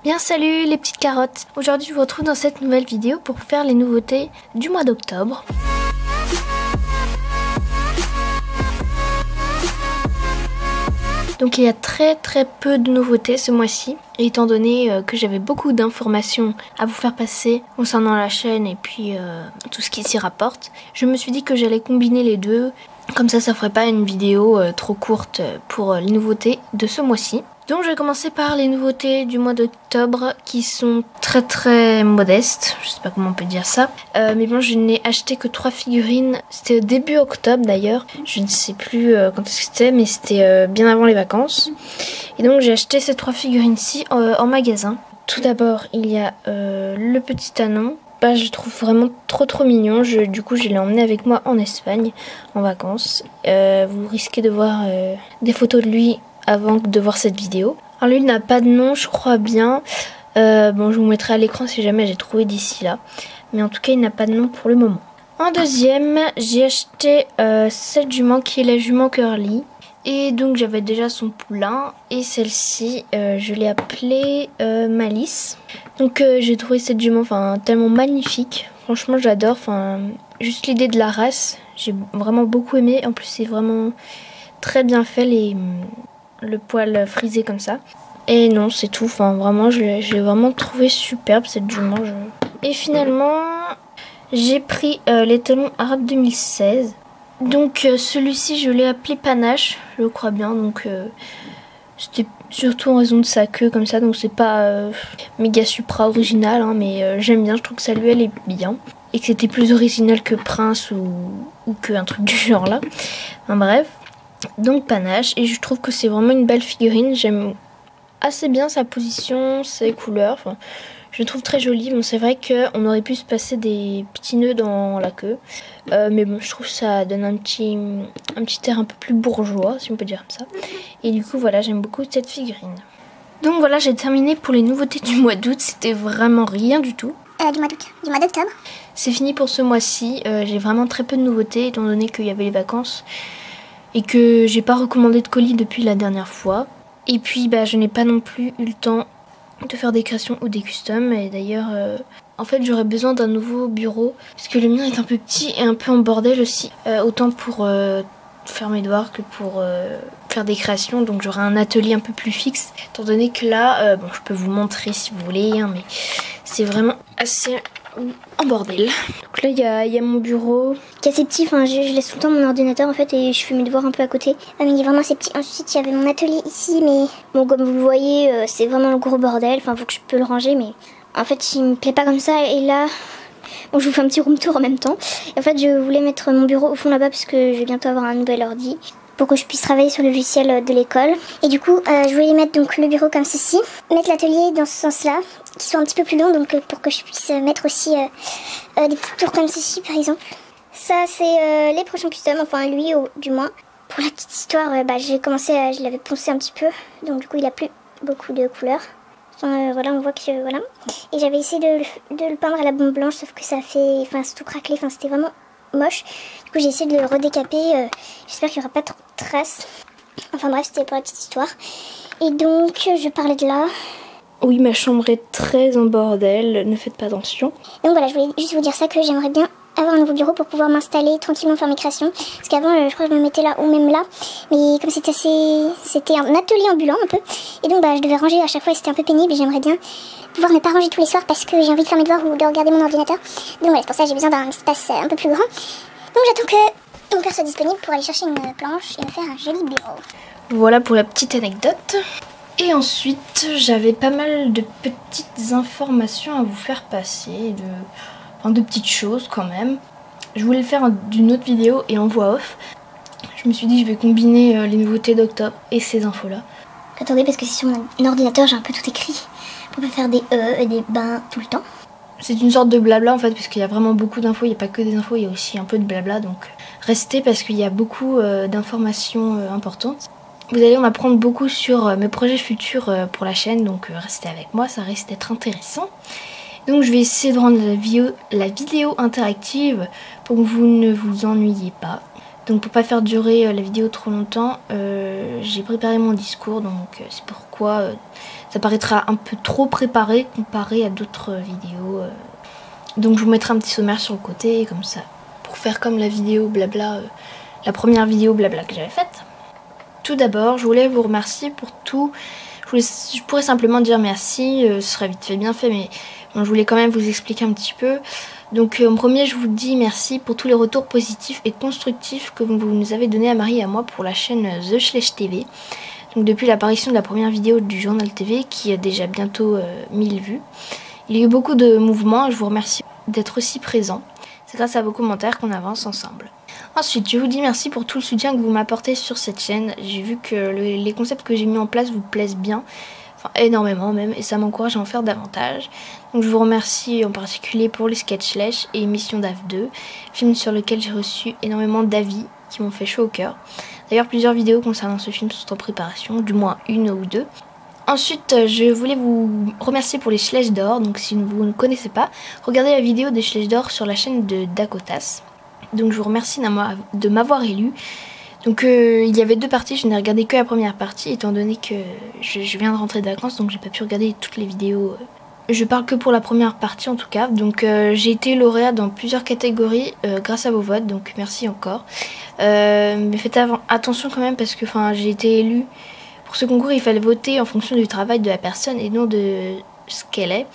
Bien salut les petites carottes. Aujourd'hui je vous retrouve dans cette nouvelle vidéo pour vous faire les nouveautés du mois d'octobre. Donc il y a très peu de nouveautés ce mois-ci. Et étant donné que j'avais beaucoup d'informations à vous faire passer concernant la chaîne et puis tout ce qui s'y rapporte, je me suis dit que j'allais combiner les deux. Comme ça ferait pas une vidéo trop courte pour les nouveautés de ce mois-ci. Donc je vais commencer par les nouveautés du mois d'octobre qui sont très modestes. Je sais pas comment on peut dire ça. Mais bon, je n'ai acheté que 3 figurines. C'était au début octobre d'ailleurs. Je ne sais plus quand est-ce que c'était, mais c'était bien avant les vacances. Et donc j'ai acheté ces 3 figurines-ci en magasin. Tout d'abord, il y a le petit anon. Je le trouve vraiment trop mignon. Du coup, je l'ai emmené avec moi en Espagne en vacances. Vous risquez de voir des photos de lui avant de voir cette vidéo. Alors lui, il n'a pas de nom, je crois bien. Bon, je vous mettrai à l'écran si jamais j'ai trouvé d'ici là. Mais en tout cas, il n'a pas de nom pour le moment. En deuxième, j'ai acheté cette jument qui est la jument Curly. Et donc j'avais déjà son poulain. Et celle-ci, je l'ai appelée Malice. Donc j'ai trouvé cette jument tellement magnifique. Franchement, j'adore. Juste l'idée de la race, j'ai vraiment beaucoup aimé. En plus, c'est vraiment très bien fait, le poil frisé comme ça. Et non, c'est tout. Vraiment, je l'ai vraiment trouvé superbe cette jument. Et finalement, j'ai pris les talons arabes 2016. Donc celui-ci, je l'ai appelé Panache, je crois bien. Donc c'était surtout en raison de sa queue comme ça. Donc c'est pas méga supra original, hein, mais j'aime bien. Je trouve que ça lui allait bien. Et que c'était plus original que Prince ou que un truc du genre là. Bref. Donc Panache, et je trouve que c'est vraiment une belle figurine. J'aime assez bien sa position, ses couleurs. Je le trouve très jolie. Bon, c'est vrai qu'on aurait pu se passer des petits nœuds dans la queue. Mais bon, je trouve que ça donne un petit air un peu plus bourgeois, si on peut dire comme ça. Et du coup, voilà, j'aime beaucoup cette figurine. Donc voilà, j'ai terminé pour les nouveautés du mois d'août. C'était vraiment rien du tout. Du mois d'août, du mois d'octobre. C'est fini pour ce mois-ci. J'ai vraiment très peu de nouveautés, étant donné qu'il y avait les vacances. Et que j'ai pas recommandé de colis depuis la dernière fois. Et puis je n'ai pas non plus eu le temps de faire des créations ou des customs. Et d'ailleurs, en fait j'aurais besoin d'un nouveau bureau. Parce que le mien est un peu petit et un peu en bordel aussi. Autant pour faire mes devoirs que pour faire des créations. Donc j'aurai un atelier un peu plus fixe. Étant donné que là, je peux vous montrer si vous voulez. Hein, mais c'est vraiment assez en bordel. Donc là il y a mon bureau qui est assez petit, je laisse tout le temps mon ordinateur en fait et je fais mes devoirs un peu à côté. Mais il est vraiment assez petit. Ensuite il y avait mon atelier ici, mais bon, comme vous le voyez, c'est vraiment le gros bordel. Faut que je peux le ranger, mais en fait il me plaît pas comme ça. Et là, bon, je vous fais un petit room tour en même temps. Et en fait je voulais mettre mon bureau au fond là-bas parce que je vais bientôt avoir un nouvel ordi pour que je puisse travailler sur le logiciel de l'école. Et du coup, je voulais mettre donc le bureau comme ceci, mettre l'atelier dans ce sens-là, qui soit un petit peu plus long, donc pour que je puisse mettre aussi des petites tours comme ceci par exemple. Ça c'est les prochains customs, lui du moins. Pour la petite histoire, j'ai commencé, je l'avais poncé un petit peu, donc du coup il a plus beaucoup de couleurs. Voilà, on voit que voilà. Et j'avais essayé de le peindre à la bombe blanche, sauf que ça fait, c'est tout craquelé, c'était vraiment moche. Du coup j'ai essayé de le redécaper, j'espère qu'il n'y aura pas trop de traces. Bref, c'était pour la petite histoire. Et donc je parlais de là. Oui, ma chambre est très en bordel, ne faites pas attention. Donc voilà, je voulais juste vous dire ça, que j'aimerais bien avoir un nouveau bureau pour pouvoir m'installer tranquillement, faire mes créations. Parce qu'avant je crois que je me mettais là ou même là, mais comme c'était un atelier ambulant un peu, et donc je devais ranger à chaque fois et c'était un peu pénible. Et j'aimerais bien pouvoir ne pas ranger tous les soirs parce que j'ai envie de faire mes devoirs ou de regarder mon ordinateur. Donc voilà, c'est pour ça que j'ai besoin d'un espace un peu plus grand. Donc j'attends que mon père soit disponible pour aller chercher une planche et me faire un joli bureau. Voilà pour la petite anecdote. Et ensuite, j'avais pas mal de petites informations à vous faire passer, de petites choses quand même. Je voulais le faire d'une autre vidéo et en voix off. Je me suis dit je vais combiner les nouveautés d'octobre et ces infos-là. Attendez, parce que sur mon ordinateur, j'ai un peu tout écrit pour pas faire des et des bains tout le temps. C'est une sorte de blabla en fait, parce qu'il y a vraiment beaucoup d'infos, il n'y a pas que des infos, il y a aussi un peu de blabla, donc restez parce qu'il y a beaucoup d'informations importantes. Vous allez en apprendre beaucoup sur mes projets futurs pour la chaîne, donc restez avec moi, ça risque d'être intéressant. Donc je vais essayer de rendre la vidéo interactive pour que vous ne vous ennuyiez pas. Donc pour pas faire durer la vidéo trop longtemps, j'ai préparé mon discours, donc c'est pourquoi ça paraîtra un peu trop préparé comparé à d'autres vidéos. Donc je vous mettrai un petit sommaire sur le côté, comme ça, pour faire comme la vidéo blabla, la première vidéo blabla que j'avais faite. Tout d'abord, je voulais vous remercier pour tout. Je pourrais simplement dire merci, ce serait vite fait bien fait, mais bon, je voulais quand même vous expliquer un petit peu. Donc en premier, je vous dis merci pour tous les retours positifs et constructifs que vous nous avez donnés à Marie et à moi pour la chaîne The Schleich TV. Donc depuis l'apparition de la première vidéo du Journal TV, qui a déjà bientôt 1000 vues, il y a eu beaucoup de mouvements et je vous remercie d'être aussi présents. C'est grâce à vos commentaires qu'on avance ensemble. Ensuite, je vous dis merci pour tout le soutien que vous m'apportez sur cette chaîne. J'ai vu que les concepts que j'ai mis en place vous plaisent bien, enfin énormément même, et ça m'encourage à en faire davantage. Donc je vous remercie en particulier pour les sketchs Schleich et Mission DAF 2, film sur lequel j'ai reçu énormément d'avis qui m'ont fait chaud au cœur. D'ailleurs, plusieurs vidéos concernant ce film sont en préparation, du moins une ou deux. Ensuite, je voulais vous remercier pour les Schleich d'or. Donc si vous ne connaissez pas, regardez la vidéo des Schleich d'or sur la chaîne de Dakotas. Donc je vous remercie de m'avoir élu. Donc il y avait deux parties, je n'ai regardé que la première partie étant donné que je viens de rentrer de vacances, donc j'ai pas pu regarder toutes les vidéos. Je parle que pour la première partie en tout cas. Donc j'ai été lauréat dans plusieurs catégories grâce à vos votes, donc merci encore. Mais faites attention quand même parce que j'ai été élue. Pour ce concours, il fallait voter en fonction du travail de la personne et non de ce qu'elle est.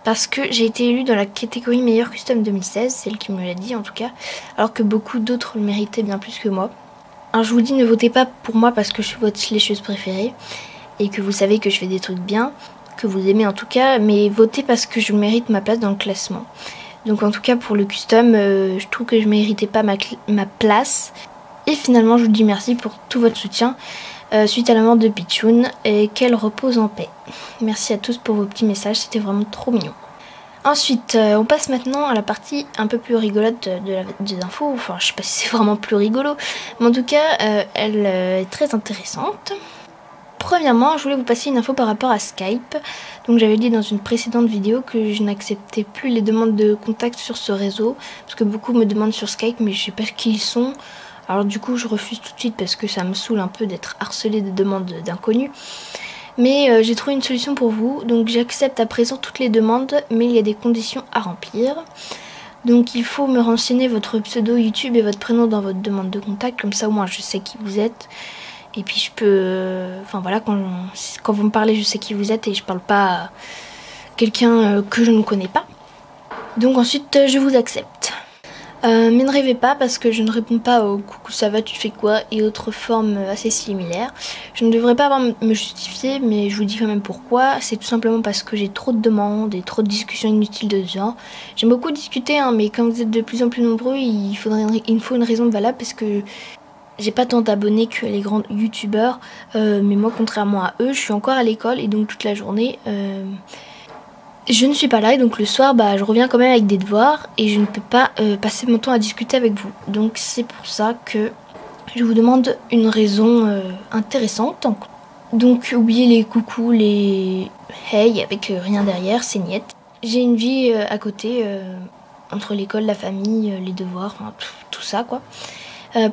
Parce que j'ai été élue dans la catégorie meilleur custom 2016, c'est elle qui me l'a dit en tout cas, alors que beaucoup d'autres le méritaient bien plus que moi. Alors je vous dis, ne votez pas pour moi parce que je suis votre schleicheuse préférée et que vous savez que je fais des trucs bien, que vous aimez en tout cas, mais votez parce que je mérite ma place dans le classement. Donc en tout cas pour le custom, je trouve que je ne méritais pas ma place. Et finalement je vous dis merci pour tout votre soutien suite à la mort de Pichoun et qu'elle repose en paix. Merci à tous pour vos petits messages, c'était vraiment trop mignon. Ensuite, on passe maintenant à la partie un peu plus rigolote des infos. Enfin, je sais pas si c'est vraiment plus rigolo, mais en tout cas, elle est très intéressante. Premièrement, je voulais vous passer une info par rapport à Skype. Donc j'avais dit dans une précédente vidéo que je n'acceptais plus les demandes de contact sur ce réseau, parce que beaucoup me demandent sur Skype, mais je sais pas qui ils sont. Alors du coup, je refuse tout de suite parce que ça me saoule un peu d'être harcelée de demandes d'inconnus. Mais j'ai trouvé une solution pour vous, donc j'accepte à présent toutes les demandes, mais il y a des conditions à remplir. Donc il faut me renseigner votre pseudo YouTube et votre prénom dans votre demande de contact, comme ça au moins je sais qui vous êtes. Et puis je peux... Enfin voilà, quand vous me parlez, je sais qui vous êtes et je parle pas à quelqu'un que je ne connais pas. Donc ensuite, je vous accepte. Mais ne rêvez pas parce que je ne réponds pas au coucou ça va tu fais quoi et autres formes assez similaires. Je ne devrais pas avoir me justifier, mais je vous dis quand même pourquoi. C'est tout simplement parce que j'ai trop de demandes et trop de discussions inutiles de ce genre. J'aime beaucoup discuter mais quand vous êtes de plus en plus nombreux, il me faut une raison valable parce que j'ai pas tant d'abonnés que les grands youtubeurs, mais moi contrairement à eux je suis encore à l'école et donc toute la journée je ne suis pas là et donc le soir je reviens quand même avec des devoirs et je ne peux pas passer mon temps à discuter avec vous. Donc c'est pour ça que je vous demande une raison intéressante. Donc oubliez les coucous, les hey avec rien derrière, c'est niette. J'ai une vie à côté, entre l'école, la famille, les devoirs, tout ça quoi.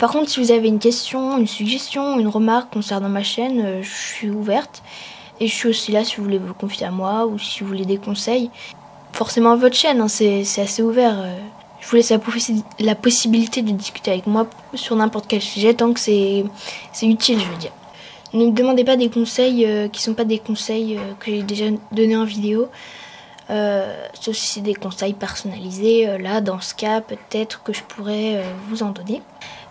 Par contre si vous avez une question, une suggestion, une remarque concernant ma chaîne, je suis ouverte. Et je suis aussi là si vous voulez vous confier à moi ou si vous voulez des conseils. Forcément à votre chaîne, c'est assez ouvert. Je vous laisse la possibilité de discuter avec moi sur n'importe quel sujet tant que c'est utile, je veux dire. Ne me demandez pas des conseils qui sont pas des conseils que j'ai déjà donnés en vidéo. Sauf si c'est des conseils personnalisés. Là, dans ce cas, peut-être que je pourrais vous en donner.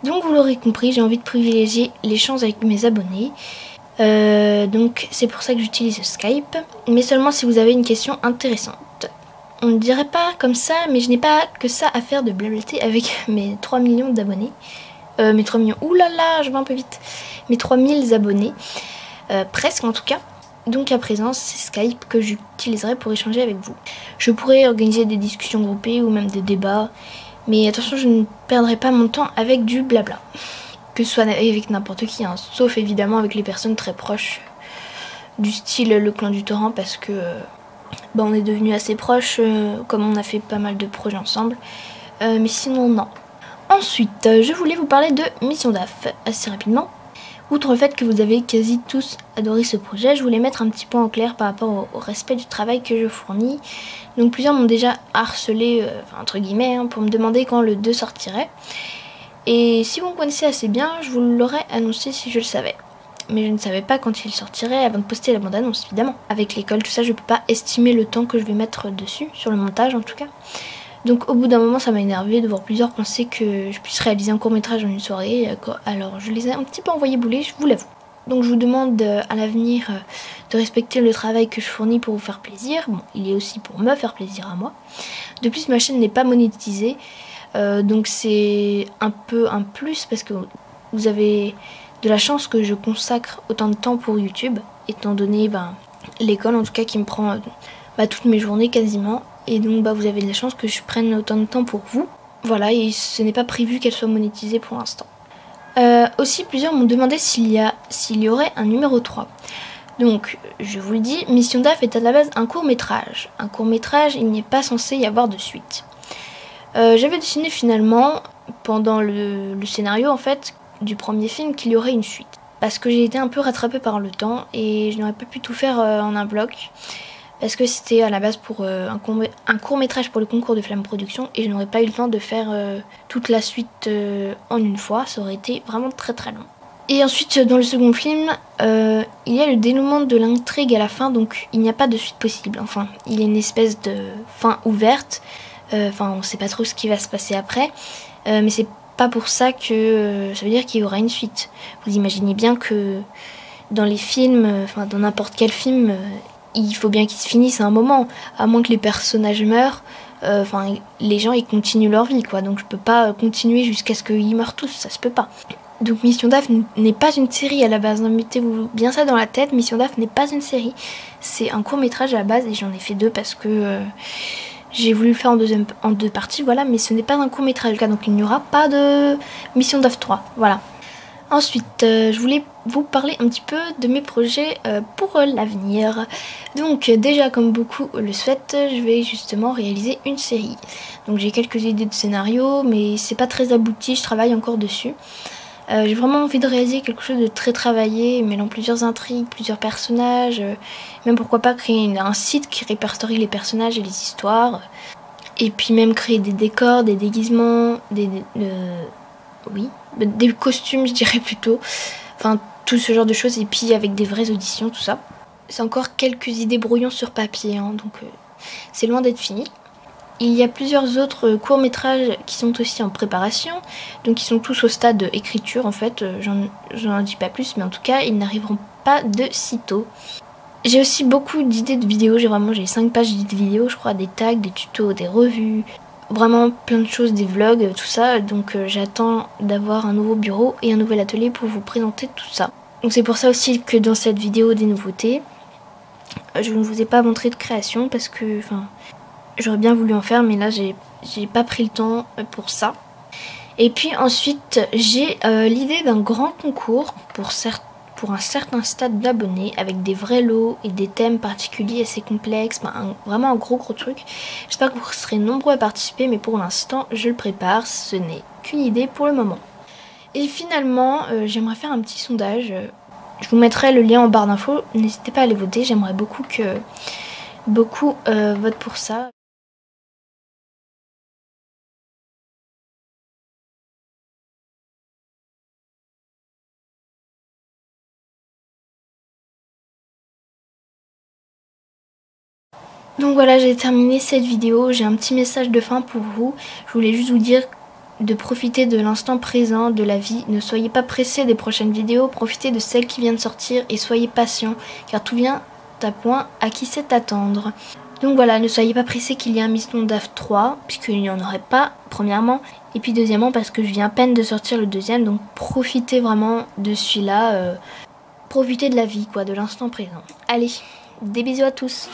Donc vous l'aurez compris, j'ai envie de privilégier l'échange avec mes abonnés. Donc c'est pour ça que j'utilise Skype, mais seulement si vous avez une question intéressante. On ne dirait pas comme ça, mais je n'ai pas que ça à faire de blablater avec mes 3 millions d'abonnés. Mes 3 millions, oulala, je vais un peu vite. Mes 3000 abonnés, presque en tout cas. Donc à présent, c'est Skype que j'utiliserai pour échanger avec vous. Je pourrais organiser des discussions groupées ou même des débats, mais attention, je ne perdrai pas mon temps avec du blabla. Que ce soit avec n'importe qui, sauf évidemment avec les personnes très proches du style le clan du torrent parce que on est devenus assez proches comme on a fait pas mal de projets ensemble, mais sinon non. Ensuite je voulais vous parler de Mission DAF assez rapidement. Outre le fait que vous avez quasi tous adoré ce projet, je voulais mettre un petit point en clair par rapport au respect du travail que je fournis. Donc plusieurs m'ont déjà harcelé, entre guillemets, pour me demander quand le 2 sortirait. Et si vous me connaissez assez bien, je vous l'aurais annoncé si je le savais. Mais je ne savais pas quand il sortirait avant de poster la bande-annonce, évidemment. Avec l'école, tout ça, je peux pas estimer le temps que je vais mettre dessus, sur le montage en tout cas. Donc au bout d'un moment, ça m'a énervé de voir plusieurs penser que je puisse réaliser un court-métrage en une soirée. Alors je les ai un petit peu envoyés bouler, je vous l'avoue. Donc je vous demande à l'avenir de respecter le travail que je fournis pour vous faire plaisir. Bon, il est aussi pour me faire plaisir à moi. De plus, ma chaîne n'est pas monétisée. Donc c'est un peu un plus parce que vous avez de la chance que je consacre autant de temps pour YouTube, étant donné l'école en tout cas qui me prend toutes mes journées quasiment. Et donc vous avez de la chance que je prenne autant de temps pour vous. Voilà, et ce n'est pas prévu qu'elle soit monétisée pour l'instant. Aussi plusieurs m'ont demandé s'il y aurait un numéro 3. Donc je vous le dis, Mission DAF est à la base un court-métrage. Un court-métrage, il n'est pas censé y avoir de suite. J'avais décidé finalement, pendant le scénario en fait, du premier film, qu'il y aurait une suite. Parce que j'ai été un peu rattrapée par le temps et je n'aurais pas pu tout faire en un bloc. Parce que c'était à la base pour un court-métrage pour le concours de Flamme Production et je n'aurais pas eu le temps de faire toute la suite en une fois. Ça aurait été vraiment très très long. Et ensuite, dans le second film, il y a le dénouement de l'intrigue à la fin, donc il n'y a pas de suite possible. Enfin, il y a une espèce de fin ouverte. On ne sait pas trop ce qui va se passer après, mais c'est pas pour ça que ça veut dire qu'il y aura une suite. Vous imaginez bien que dans les films, dans n'importe quel film, il faut bien qu'ils se finissent à un moment, à moins que les personnages meurent. Les gens ils continuent leur vie, quoi. Donc je peux pas continuer jusqu'à ce qu'ils meurent tous, ça se peut pas. Donc Mission DAF n'est pas une série à la base, mettez-vous bien ça dans la tête. Mission DAF n'est pas une série, c'est un court métrage à la base et j'en ai fait 2 parce que j'ai voulu le faire en 2 parties, voilà, mais ce n'est pas un court métrage, donc il n'y aura pas de Mission DAF 3, voilà. Ensuite, je voulais vous parler un petit peu de mes projets pour l'avenir. Donc déjà, comme beaucoup le souhaitent, je vais justement réaliser une série. Donc j'ai quelques idées de scénario, mais c'est pas très abouti, je travaille encore dessus. J'ai vraiment envie de réaliser quelque chose de très travaillé, mêlant plusieurs intrigues, plusieurs personnages, même pourquoi pas créer un site qui répertorie les personnages et les histoires, et puis même créer des décors, des déguisements, des costumes je dirais plutôt, enfin tout ce genre de choses, et puis avec des vraies auditions, tout ça. C'est encore quelques idées brouillons sur papier, donc c'est loin d'être fini. Il y a plusieurs autres courts-métrages qui sont aussi en préparation, donc ils sont tous au stade écriture en fait, j'en dis pas plus, mais en tout cas ils n'arriveront pas de sitôt. J'ai aussi beaucoup d'idées de vidéos, j'ai 5 pages d'idées de vidéos, je crois, des tags, des tutos, des revues, vraiment plein de choses, des vlogs, tout ça, donc j'attends d'avoir un nouveau bureau et un nouvel atelier pour vous présenter tout ça. Donc c'est pour ça aussi que dans cette vidéo des nouveautés, je ne vous ai pas montré de création parce que, j'aurais bien voulu en faire, mais là j'ai pas pris le temps pour ça. Et puis ensuite j'ai l'idée d'un grand concours pour un certain stade d'abonnés avec des vrais lots et des thèmes particuliers assez complexes, vraiment un gros truc. J'espère que vous serez nombreux à participer, mais pour l'instant je le prépare, ce n'est qu'une idée pour le moment. Et finalement j'aimerais faire un petit sondage, je vous mettrai le lien en barre d'infos, n'hésitez pas à aller voter, j'aimerais beaucoup que beaucoup votent pour ça. Donc voilà, j'ai terminé cette vidéo, j'ai un petit message de fin pour vous. Je voulais juste vous dire de profiter de l'instant présent, de la vie. Ne soyez pas pressés des prochaines vidéos, profitez de celle qui vient de sortir et soyez patients, car tout vient à point à qui sait attendre. Donc voilà, ne soyez pas pressés qu'il y ait un Mission DAF 3, puisqu'il n'y en aurait pas, premièrement. Et puis deuxièmement, parce que je viens à peine de sortir le deuxième, donc profitez vraiment de celui-là. Profitez de la vie, quoi, de l'instant présent. Allez, des bisous à tous.